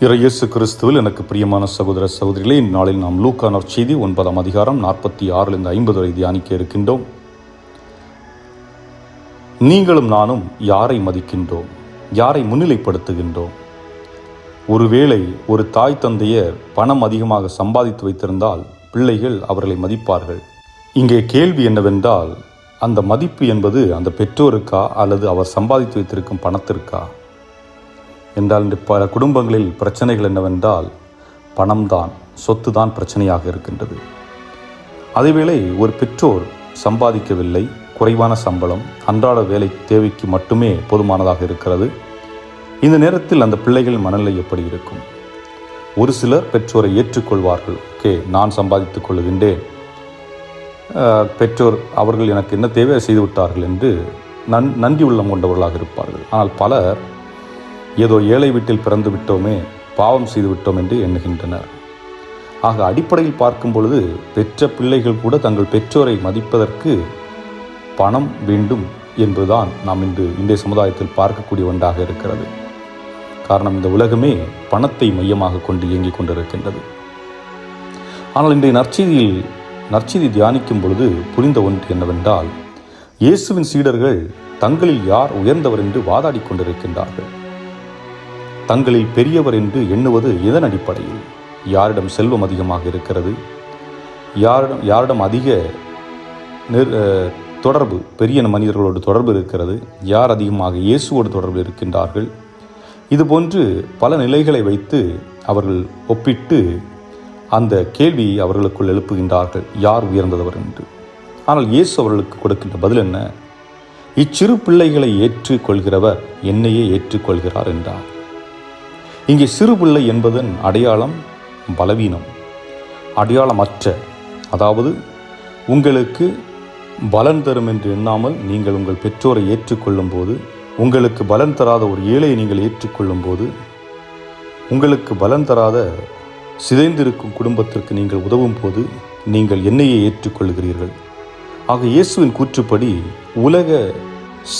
இயேசு கிறிஸ்துவில் எனக்கு பிரியமான சகோதர சகோதரிகளே, இந்நாளில் நாம் லூக்கா நற்செய்தி 9 அதிகாரம் 46 50 வரை தியானிக்க இருக்கின்றோம். நீங்களும் நானும் யாரை மதிக்கின்றோம்? யாரை முன்னிலைப்படுத்துகின்றோம்? ஒருவேளை ஒரு தாய் தந்தையர் பணம் அதிகமாக சம்பாதித்து வைத்திருந்தால் பிள்ளைகள் அவர்களை மதிப்பார்கள். இங்கே கேள்வி என்னவென்றால், அந்த மதிப்பு என்பது அந்த பெற்றோருக்கா அல்லது அவர் சம்பாதித்து வைத்திருக்கும் பணத்திற்கா என்றால், இன்று பல குடும்பங்களில் பிரச்சனைகள் என்னவென்றால் பணம்தான், சொத்து தான் பிரச்சனையாக இருக்கின்றது. அதேவேளை ஒரு பெற்றோர் சம்பாதிக்கவில்லை, குறைவான சம்பளம், அன்றாட வேலை தேவைக்கு மட்டுமே போதுமானதாக இருக்கிறது. இந்த நேரத்தில் அந்த பிள்ளைகள் மனநிலை எப்படி இருக்கும்? ஒரு சிலர் பெற்றோரை ஏற்றுக்கொள்வார்கள். ஓகே, நான் சம்பாதித்துக் கொள்ளுகின்றேன், பெற்றோர் அவர்கள் எனக்கு என்ன தேவை செய்து விட்டார்கள் என்று நன்றி உள்ளம் கொண்டவர்களாக இருப்பார்கள். ஆனால் பலர் ஏதோ ஏழை வீட்டில் பிறந்து விட்டோமே, பாவம் செய்து விட்டோம் என்று எண்ணுகின்றனர். ஆக அடிப்படையில் பார்க்கும் பொழுது பெற்ற பிள்ளைகள் கூட தங்கள் பெற்றோரை மதிப்பதற்கு பணம் வேண்டும் என்பதுதான் நாம் இன்றைய சமுதாயத்தில் பார்க்கக்கூடிய ஒன்றாக இருக்கிறது. காரணம், இந்த உலகமே பணத்தை மையமாக கொண்டு இயங்கிக் கொண்டிருக்கின்றது. ஆனால் இன்றைய நற்செய்தி தியானிக்கும் பொழுது புரிந்த ஒன்று என்னவென்றால், இயேசுவின் சீடர்கள் தங்களில் யார் உயர்ந்தவர் என்று வாதாடி கொண்டிருக்கின்றார்கள். தங்களில் பெரியவர் என்று எண்ணுவது இதன் அடிப்படையில், யாரிடம் செல்வம் அதிகமாக இருக்கிறது, யாரிடம் அதிக தொடர்பு, பெரிய மனிதர்களோடு தொடர்பு இருக்கிறது, யார் அதிகமாக இயேசுவோடு தொடர்பு இருக்கின்றார்கள், இதுபோன்று பல நிலைகளை வைத்து அவர்கள் ஒப்பிட்டு அந்த கேள்வியை அவர்களுக்குள் எழுப்புகின்றார்கள், யார் உயர்ந்தவர் என்று. ஆனால் இயேசு அவர்களுக்கு கொடுக்கின்ற பதில் என்ன? இச்சிறு பிள்ளைகளை ஏற்றுக்கொள்கிறவர் என்னையே ஏற்றுக்கொள்கிறார் என்றார். இங்கே சிறு பிள்ளை என்பதன் அடையாளம் பலவீனம், அடையாளமற்ற, அதாவது உங்களுக்கு பலன் தரும் என்று எண்ணாமல் நீங்கள் உங்கள் பெற்றோரை ஏற்றுக்கொள்ளும் போது, உங்களுக்கு பலன் தராத ஒரு ஏழையை நீங்கள் ஏற்றுக்கொள்ளும் போது, உங்களுக்கு பலன் தராத சிதைந்திருக்கும் குடும்பத்திற்கு நீங்கள் உதவும் போது நீங்கள் என்னையே ஏற்றுக்கொள்கிறீர்கள். ஆக இயேசுவின் கூற்றுப்படி உலக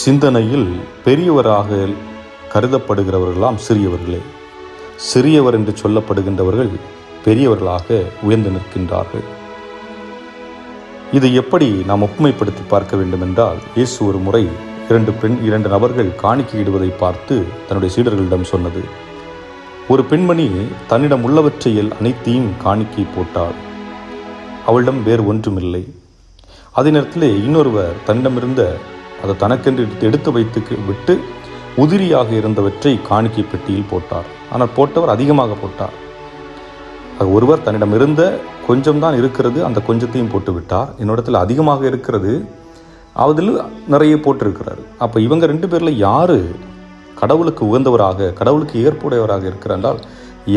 சிந்தனையில் பெரியவராக கருதப்படுகிறவர்களாம் சிறியவர்களே, சிறியவர் என்று சொல்லப்படுகின்றவர்கள் பெரியவர்களாக உயர்ந்து நிற்கின்றார்கள். இதை எப்படி நாம் ஒப்புமைப்படுத்தி பார்க்க வேண்டும் என்றால், இயேசு ஒரு முறை இரண்டு நபர்கள் காணிக்கையிடுவதை பார்த்து தன்னுடைய சீடர்களிடம் சொன்னது, ஒரு பெண்மணி தன்னிடம் உள்ளவற்றையில் அனைத்தையும் காணிக்கை போட்டாள், அவளிடம் வேறு ஒன்றுமில்லை. அதே நேரத்தில் இன்னொருவர் தன்னிடமிருந்த அதை தனக்கென்று எடுத்து வைத்து விட்டு உதிரியாக இருந்தவற்றை காணிக்கை பெட்டியில் போட்டார். ஆனால் போட்டவர் அதிகமாக போட்டார். ஒருவர் தன்னிடம் இருந்த கொஞ்சம்தான் இருக்கிறது, அந்த கொஞ்சத்தையும் போட்டு விட்டார். என்னிடத்தில் அதிகமாக இருக்கிறது, அதில் நிறைய போட்டிருக்கிறார். அப்போ இவங்க ரெண்டு பேரில் யார் கடவுளுக்கு உகந்தவராக, கடவுளுக்கு ஏற்புடையவராக இருக்கிறார் என்றால்,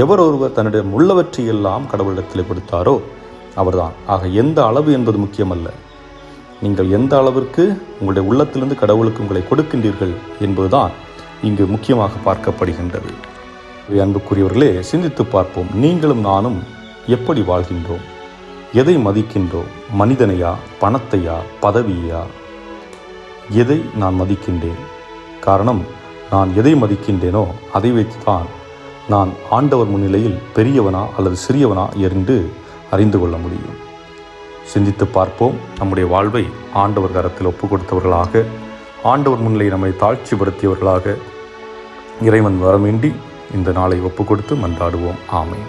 எவர் ஒருவர் தன்னிடம் உள்ளவற்றையெல்லாம் கடவுளிடத்தில் கொடுத்தாரோ அவர்தான். ஆக எந்த அளவு என்பது முக்கியமல்ல, நீங்கள் எந்த அளவிற்கு உங்களுடைய உள்ளத்திலிருந்து கடவுளுக்கு உங்களை கொடுக்கின்றீர்கள் என்பதுதான் இங்கு முக்கியமாக பார்க்கப்படுகின்றது. அன்புக்குரியவர்களே, சிந்தித்து பார்ப்போம். நீங்களும் நானும் எப்படி வாழ்கின்றோம்? எதை மதிக்கின்றோம்? மனிதனையா, பணத்தையா, பதவியா? எதை நான் மதிக்கின்றேன்? காரணம், நான் எதை மதிக்கின்றேனோ அதை வைத்துதான் நான் ஆண்டவர் முன்னிலையில் பெரியவனா அல்லது சிறியவனா என்று அறிந்து கொள்ள முடியும். சிந்தித்து பார்ப்போம். நம்முடைய வாழ்வை ஆண்டவர் கரத்தில் ஒப்பு கொடுத்தவர்களாக, ஆண்டவர் முன்னிலை நம்மை தாழ்ச்சிப்படுத்தியவர்களாக இறைவன் வரவேண்டி இந்த நாளை ஒப்பு கொடுத்து மன்றாடுவோம். ஆமென்.